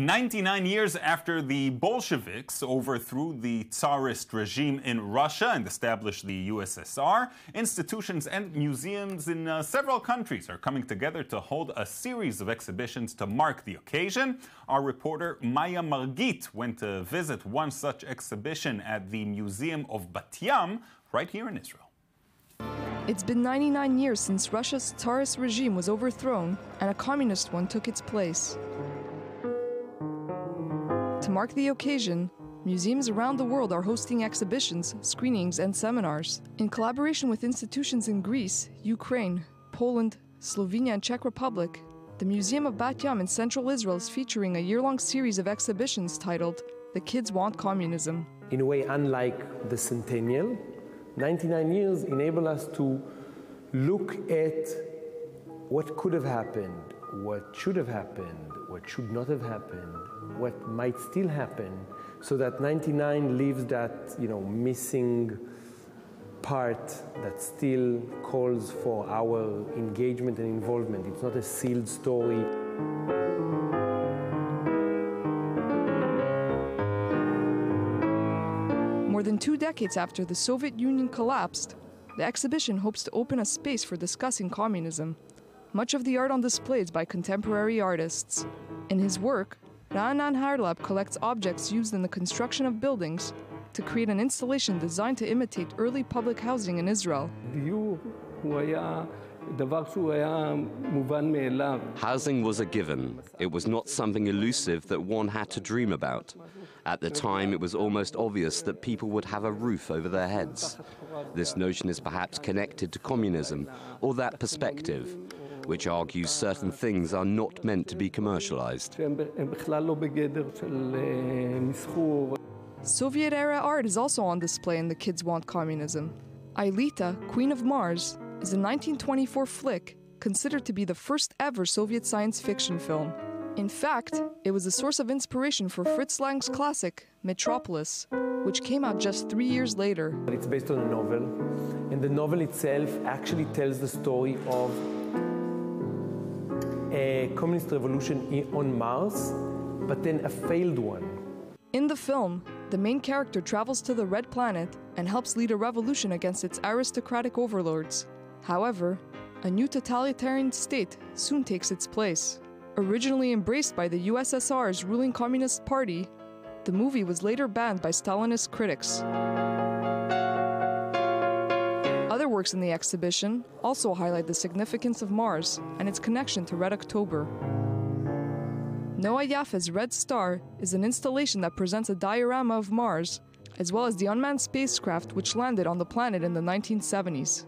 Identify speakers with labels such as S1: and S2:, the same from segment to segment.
S1: 99 years after the Bolsheviks overthrew the tsarist regime in Russia and established the USSR, institutions and museums in several countries are coming together to hold a series of exhibitions to mark the occasion. Our reporter Maya Margit went to visit one such exhibition at the Museum of Bat Yam right here in Israel.
S2: It's been 99 years since Russia's tsarist regime was overthrown and a communist one took its place. To mark the occasion, museums around the world are hosting exhibitions, screenings, and seminars. In collaboration with institutions in Greece, Ukraine, Poland, Slovenia and Czech Republic, the Museum of Bat Yam in central Israel is featuring a year-long series of exhibitions titled The Kids Want Communism.
S3: In a way, unlike the centennial, 99 years enable us to look at what could have happened, what should have happened, what should not have happened, what might still happen, so that 99 leaves that, missing part that still calls for our engagement and involvement. It's not a sealed story.
S2: More than 2 decades after the Soviet Union collapsed, the exhibition hopes to open a space for discussing communism. Much of the art on display is by contemporary artists. In his work, Ra'anan Harlap collects objects used in the construction of buildings to create an installation designed to imitate early public housing in Israel.
S4: Housing was a given. It was not something elusive that one had to dream about. At the time, it was almost obvious that people would have a roof over their heads. This notion is perhaps connected to communism, or that perspective, which argues certain things are not meant to be commercialized.
S2: Soviet-era art is also on display in The Kids Want Communism. Aelita, Queen of Mars, is a 1924 flick considered to be the first ever Soviet science fiction film. In fact, it was a source of inspiration for Fritz Lang's classic, Metropolis, which came out just 3 years later.
S3: It's based on a novel, and the novel itself actually tells the story of a communist revolution on Mars, but then a failed one.
S2: In the film, the main character travels to the Red Planet and helps lead a revolution against its aristocratic overlords. However, a new totalitarian state soon takes its place. Originally embraced by the USSR's ruling Communist Party, the movie was later banned by Stalinist critics. Other works in the exhibition also highlight the significance of Mars and its connection to Red October. Noah Yaffe's Red Star is an installation that presents a diorama of Mars, as well as the unmanned spacecraft which landed on the planet in the 1970s.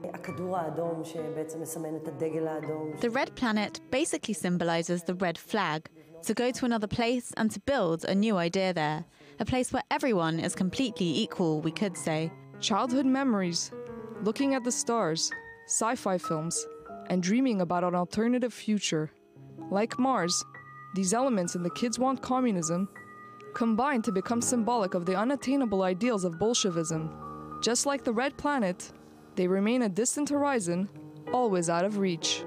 S5: The red planet basically symbolizes the red flag, to go to another place and to build a new idea there, a place where everyone is completely equal, we could say.
S2: Childhood memories, looking at the stars, sci-fi films, and dreaming about an alternative future. Like Mars, these elements in The Kids Want Communism combine to become symbolic of the unattainable ideals of Bolshevism. Just like the Red Planet, they remain a distant horizon, always out of reach.